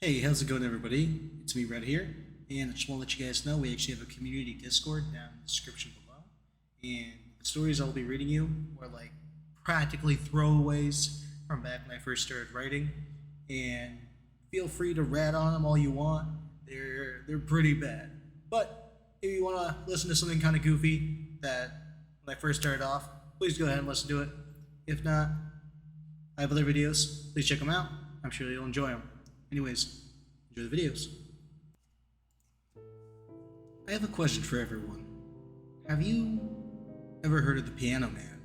Hey, how's it going, everybody? It's me, Red here, and I just want to let you guys know we actually have a community Discord down in the description below. And the stories I'll be reading you are like practically throwaways from back when I first started writing. And feel free to rat on them all you want. They're pretty bad. But if you want to listen to something kind of goofy that when I first started off, please go ahead and listen to it. If not, I have other videos. Please check them out. I'm sure you'll enjoy them. Anyways, enjoy the videos. I have a question for everyone. Have you ever heard of the Piano Man?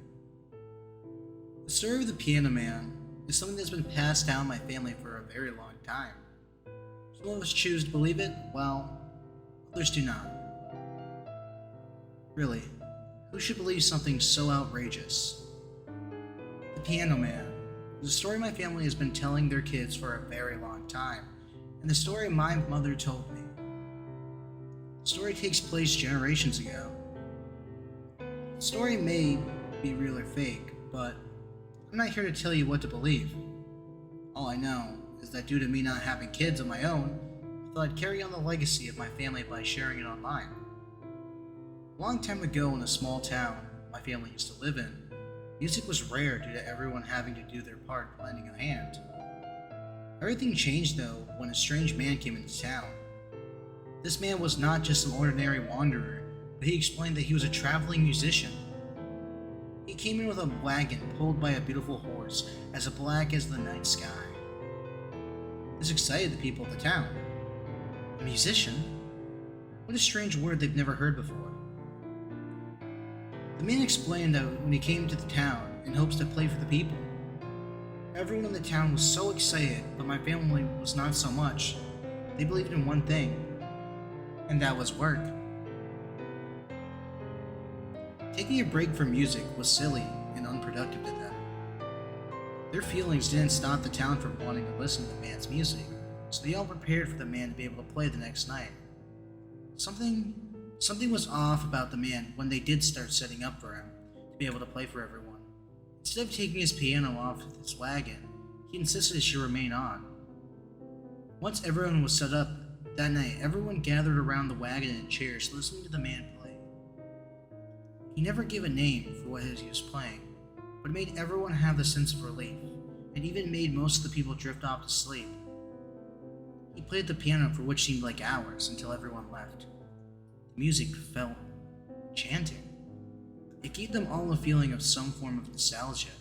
The story of the Piano Man is something that's been passed down in my family for a very long time. Some of us choose to believe it, while others do not. Really, who should believe something so outrageous? The Piano Man is a story my family has been telling their kids for a very long time, and the story my mother told me. The story takes place generations ago. The story may be real or fake, but I'm not here to tell you what to believe. All I know is that due to me not having kids of my own, I thought I'd carry on the legacy of my family by sharing it online. A long time ago in a small town my family used to live in, music was rare due to everyone having to do their part lending a hand. Everything changed though when a strange man came into town. This man was not just an ordinary wanderer, but he explained that he was a traveling musician. He came in with a wagon pulled by a beautiful horse as black as the night sky. This excited the people of the town. A musician? What a strange word they've never heard before. The man explained that when he came to the town in hopes to play for the people. Everyone in the town was so excited, but my family was not so much. They believed in one thing, and that was work. Taking a break from music was silly and unproductive to them. Their feelings didn't stop the town from wanting to listen to the man's music, so they all prepared for the man to be able to play the next night. Something was off about the man when they did start setting up for him to be able to play for everyone. Instead of taking his piano off his wagon, he insisted it should remain on. Once everyone was set up, that night everyone gathered around the wagon and chairs listening to the man play. He never gave a name for what he was playing, but it made everyone have the sense of relief, and even made most of the people drift off to sleep. He played the piano for what seemed like hours until everyone left. The music felt enchanting. It gave them all a feeling of some form of nostalgia,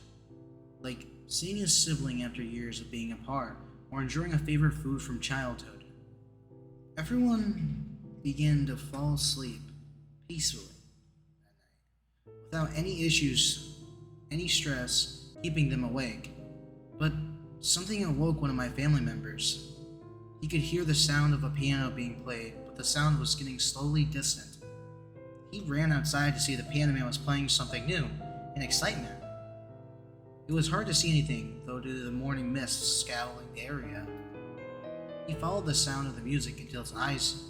like seeing a sibling after years of being apart, or enjoying a favorite food from childhood. Everyone began to fall asleep peacefully that night, without any issues, any stress keeping them awake. But something awoke one of my family members. He could hear the sound of a piano being played, but the sound was getting slowly distant. He ran outside to see the piano man was playing something new, in excitement. It was hard to see anything, though due to the morning mist scowling the area. He followed the sound of the music until his eyes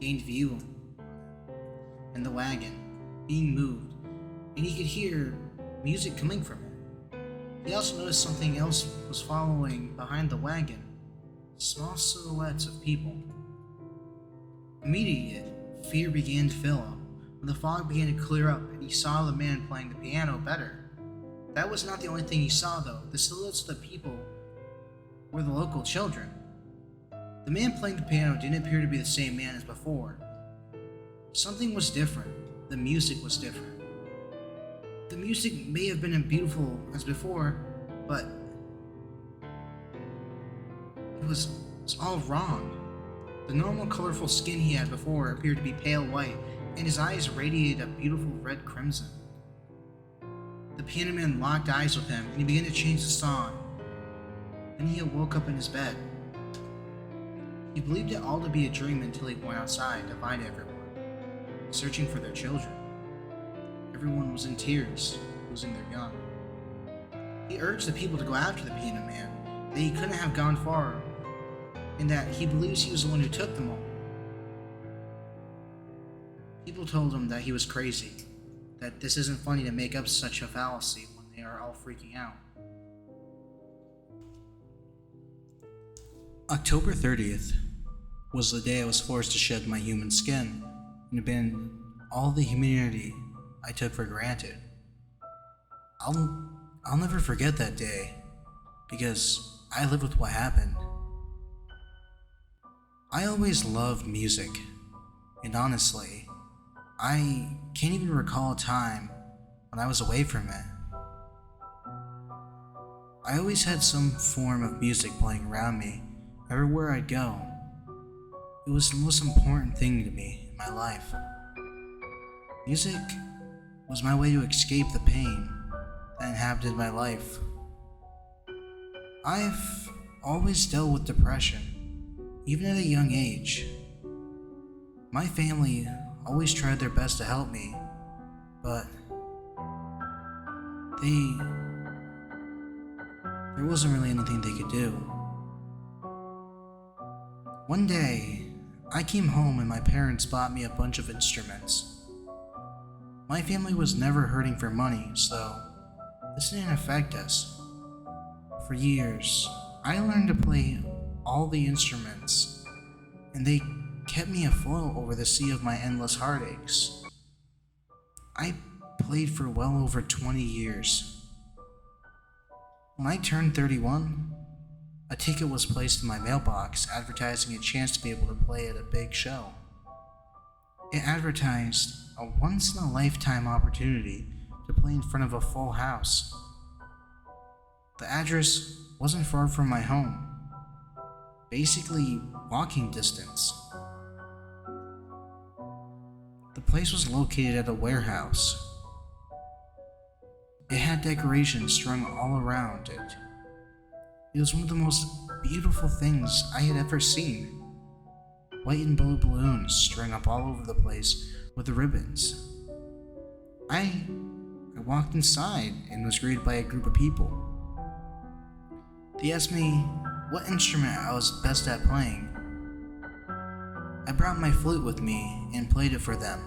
gained view in the wagon being moved, and he could hear music coming from it. He also noticed something else was following behind the wagon, small silhouettes of people. Immediately, fear began to fill him when the fog began to clear up and he saw the man playing the piano better. That was not the only thing he saw though. The silhouettes of the people were the local children. The man playing the piano didn't appear to be the same man as before. Something was different. The music was different. The music may have been as beautiful as before, but it was all wrong. The normal colorful skin he had before appeared to be pale white, and his eyes radiated a beautiful red crimson. The piano man locked eyes with him, and he began to change the song. Then he woke up in his bed. He believed it all to be a dream until he went outside to find everyone, searching for their children. Everyone was in tears, losing their young. He urged the people to go after the piano man, that he couldn't have gone far, and that he believes he was the one who took them all. People told him that he was crazy, that this isn't funny to make up such a fallacy when they are all freaking out. October 30th was the day I was forced to shed my human skin and abandon all the humanity I took for granted. I'll never forget that day because I lived with what happened. I always loved music, and honestly, I can't even recall a time when I was away from it. I always had some form of music playing around me everywhere I'd go. It was the most important thing to me in my life. Music was my way to escape the pain that inhabited my life. I've always dealt with depression, even at a young age. My family always tried their best to help me, but there wasn't really anything they could do. One day, I came home and my parents bought me a bunch of instruments. My family was never hurting for money, so this didn't affect us. For years, I learned to play all the instruments, and they kept me afloat over the sea of my endless heartaches. I played for well over 20 years. When I turned 31, a ticket was placed in my mailbox advertising a chance to be able to play at a big show. It advertised a once-in-a-lifetime opportunity to play in front of a full house. The address wasn't far from my home, basically walking distance. The place was located at a warehouse. It had decorations strung all around it. It was one of the most beautiful things I had ever seen. White and blue balloons strung up all over the place with the ribbons. I walked inside and was greeted by a group of people. They asked me what instrument I was best at playing. I brought my flute with me and played it for them.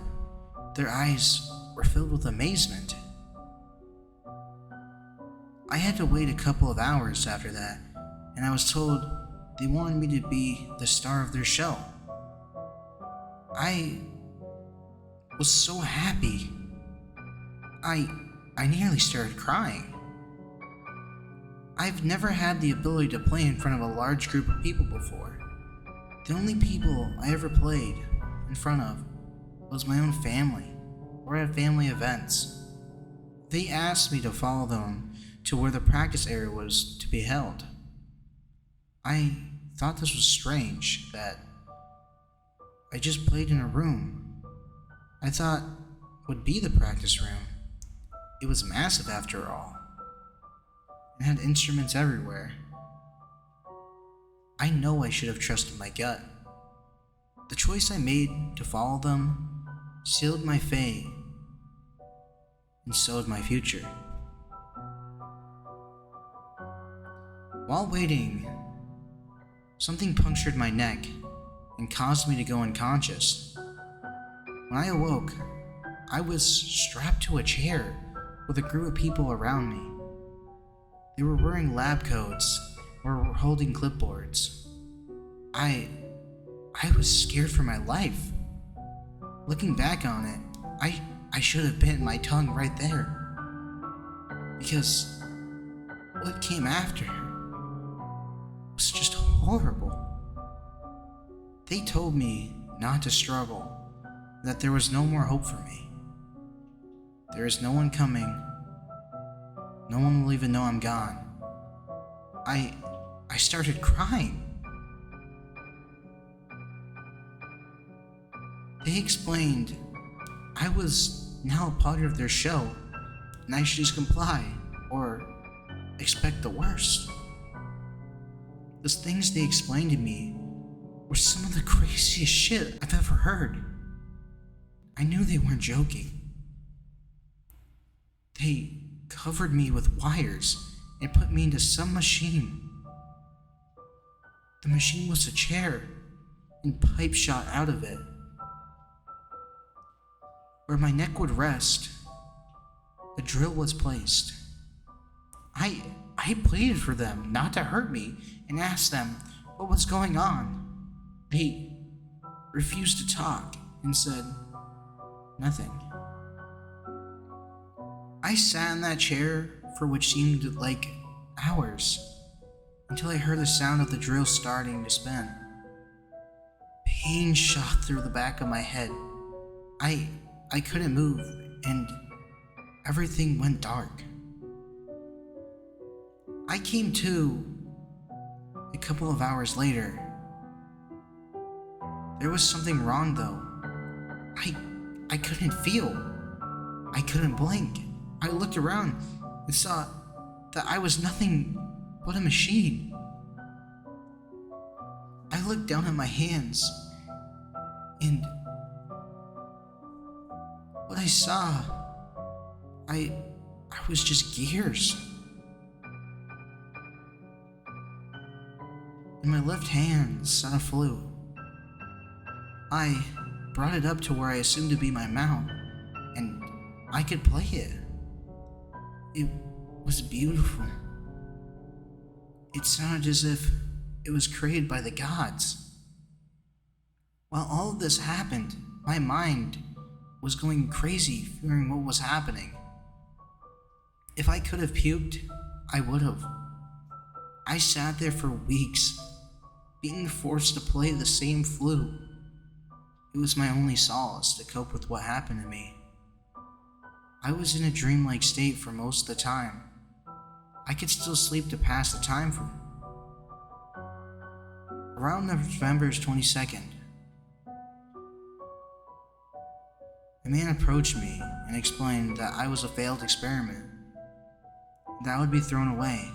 Their eyes were filled with amazement. I had to wait a couple of hours after that, and I was told they wanted me to be the star of their show. I was so happy. I nearly started crying. I've never had the ability to play in front of a large group of people before. The only people I ever played in front of was my own family, or at family events. They asked me to follow them to where the practice area was to be held. I thought this was strange, that I just played in a room I thought would be the practice room. It was massive after all. It had instruments everywhere. I know I should have trusted my gut. The choice I made to follow them sealed my fate and sowed my future. While waiting, something punctured my neck and caused me to go unconscious. When I awoke, I was strapped to a chair with a group of people around me. They were wearing lab coats or were holding clipboards. I was scared for my life. Looking back on it, I should have bitten my tongue right there. Because what came after was just horrible. They told me not to struggle, that there was no more hope for me. There is no one coming. No one will even know I'm gone. I started crying. They explained I was now a part of their show, and I should just comply or expect the worst. The things they explained to me were some of the craziest shit I've ever heard. I knew they weren't joking. They covered me with wires and put me into some machine. The machine was a chair, and pipes shot out of it. Where my neck would rest, a drill was placed. I pleaded for them not to hurt me and asked them what was going on? He refused to talk and said nothing. I sat in that chair for what seemed like hours until I heard the sound of the drill starting to spin. Pain shot through the back of my head. I couldn't move, and everything went dark. I came to a couple of hours later. There was something wrong though. I couldn't feel. I couldn't blink. I looked around and saw that I was nothing but a machine. I looked down at my hands, and what I saw, I was just gears. In my left hand sat a flute. I brought it up to where I assumed to be my mount, and I could play it. It was beautiful. It sounded as if it was created by the gods. While all of this happened, my mind was going crazy fearing what was happening. If I could have puked, I would have. I sat there for weeks, being forced to play the same flute. It was my only solace to cope with what happened to me. I was in a dreamlike state for most of the time. I could still sleep to pass the time for it. Around November 22nd, a man approached me and explained that I was a failed experiment, that I would be thrown away.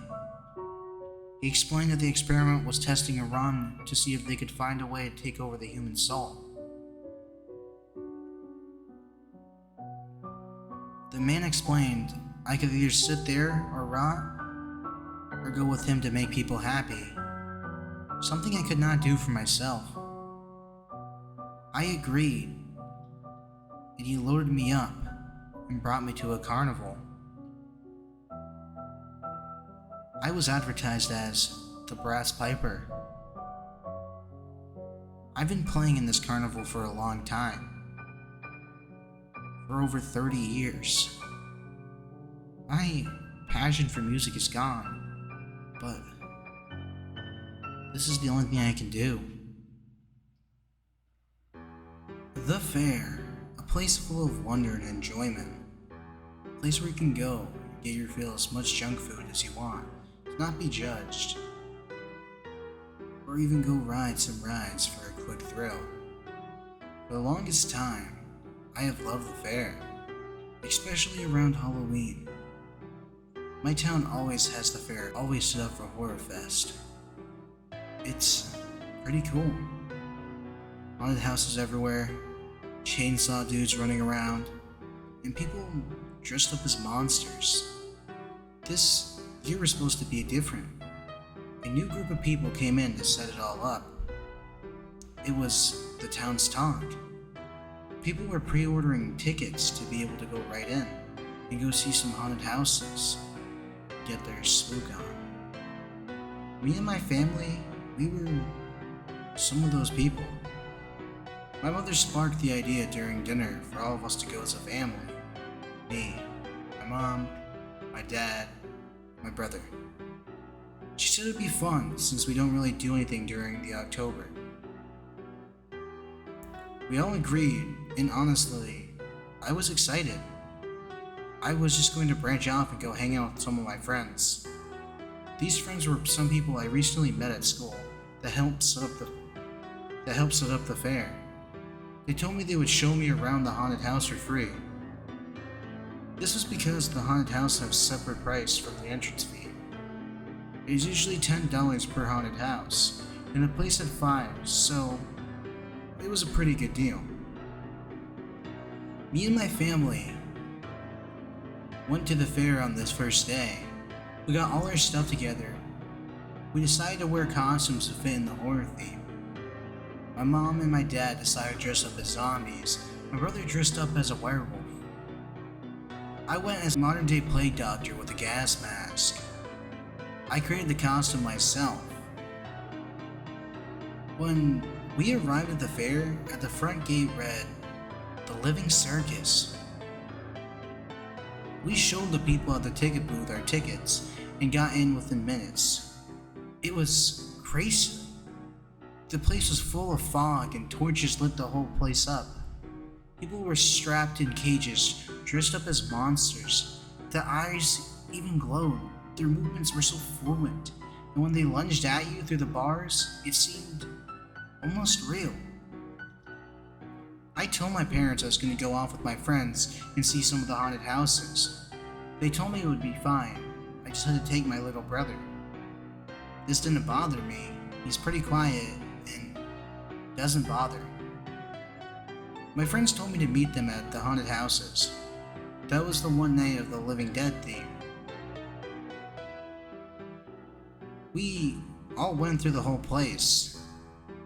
He explained that the experiment was testing a run to see if they could find a way to take over the human soul. The man explained I could either sit there or rot, or go with him to make people happy, something I could not do for myself. I agreed, and he loaded me up and brought me to a carnival. I was advertised as the Brass Piper. I've been playing in this carnival for a long time. For over 30 years. My passion for music is gone, but this is the only thing I can do. The Fair, a place full of wonder and enjoyment. A place where you can go and get your fill as much junk food as you want, to not be judged, or even go ride some rides for a quick thrill. For the longest time, I have loved the fair, especially around Halloween. My town always has the fair, always set up for Horror Fest. It's pretty cool. Haunted houses everywhere, chainsaw dudes running around, and people dressed up as monsters. This year was supposed to be different. A new group of people came in to set it all up. It was the town's talk. People were pre-ordering tickets to be able to go right in and go see some haunted houses, get their spook on. Me and my family, we were some of those people. My mother sparked the idea during dinner for all of us to go as a family. Me, my mom, my dad, my brother. She said it'd be fun since we don't really do anything during the October. We all agreed, and honestly, I was excited. I was just going to branch off and go hang out with some of my friends. These friends were some people I recently met at school that helped set up the fair. They told me they would show me around the haunted house for free. This was because the haunted house has a separate price from the entrance fee. It is usually $10 per haunted house, and a place at 5, so it was a pretty good deal. Me and my family went to the fair on this first day. We got all our stuff together. We decided to wear costumes to fit in the horror theme. My mom and my dad decided to dress up as zombies. My brother dressed up as a werewolf. I went as a modern day plague doctor with a gas mask. I created the costume myself. When we arrived at the fair, at the front gate read, "The Living Circus." We showed the people at the ticket booth our tickets and got in within minutes. It was crazy. The place was full of fog and torches lit the whole place up. People were strapped in cages, dressed up as monsters. Their eyes even glowed. Their movements were so fluent, and when they lunged at you through the bars, it seemed almost real. I told my parents I was going to go off with my friends and see some of the haunted houses. They told me it would be fine. I just had to take my little brother. This didn't bother me. He's pretty quiet and doesn't bother. My friends told me to meet them at the haunted houses. That was the one night of the Living Dead theme. We all went through the whole place.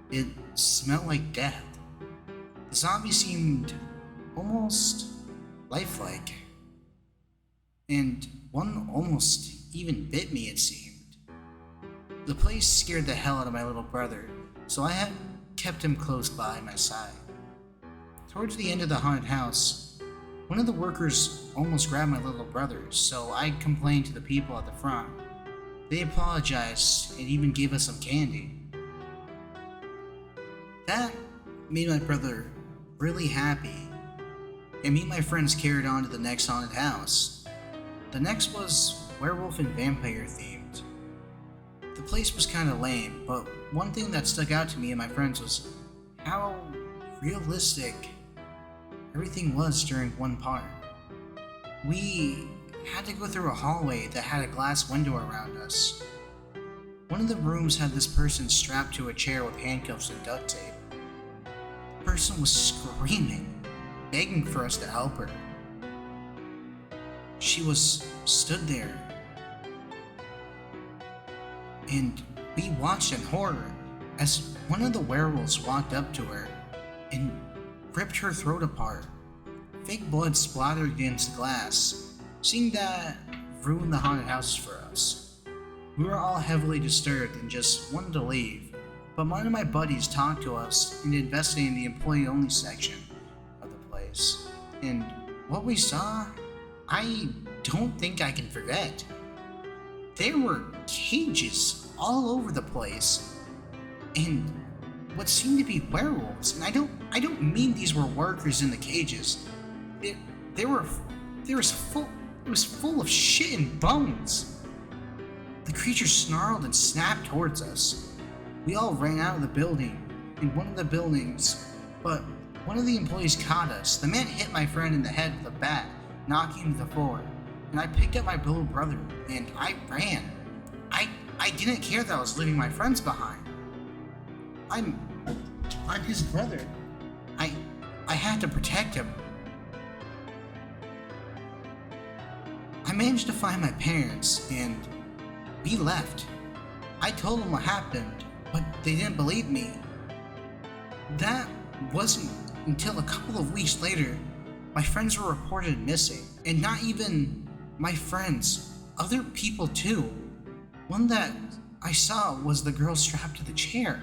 It smelled like death. The zombies seemed almost lifelike. And one almost even bit me, it seemed. The place scared the hell out of my little brother, so I had kept him close by my side. Towards the end of the haunted house, one of the workers almost grabbed my little brother, so I complained to the people at the front. They apologized and even gave us some candy. That made my brother really happy, and me and my friends carried on to the next haunted house. The next was werewolf and vampire themed. The place was kind of lame, but one thing that stuck out to me and my friends was how realistic everything was during one part. We had to go through a hallway that had a glass window around us. One of the rooms had this person strapped to a chair with handcuffs and duct tape. The person was screaming, begging for us to help her. She was stood there, and we watched in horror as one of the werewolves walked up to her and ripped her throat apart. Fake blood splattered against the glass. Seeing that ruined the haunted house for us. We were all heavily disturbed and just wanted to leave, but one of my buddies talked to us and investigated the employee-only section of the place. And what we saw, I don't think I can forget. There were cages all over the place, and what seemed to be werewolves. And I don't mean these were workers in the cages. It was full of shit and bones. The creature snarled and snapped towards us. We all ran out of the building, in one of the buildings, but one of the employees caught us. The man hit my friend in the head with a bat, knocking him to the floor, and I picked up my little brother, and I ran. I didn't care that I was leaving my friends behind. I'm his brother. I had to protect him. I managed to find my parents, and we left. I told them what happened, but they didn't believe me. That wasn't until a couple of weeks later, my friends were reported missing. And not even my friends, other people too. One that I saw was the girl strapped to the chair.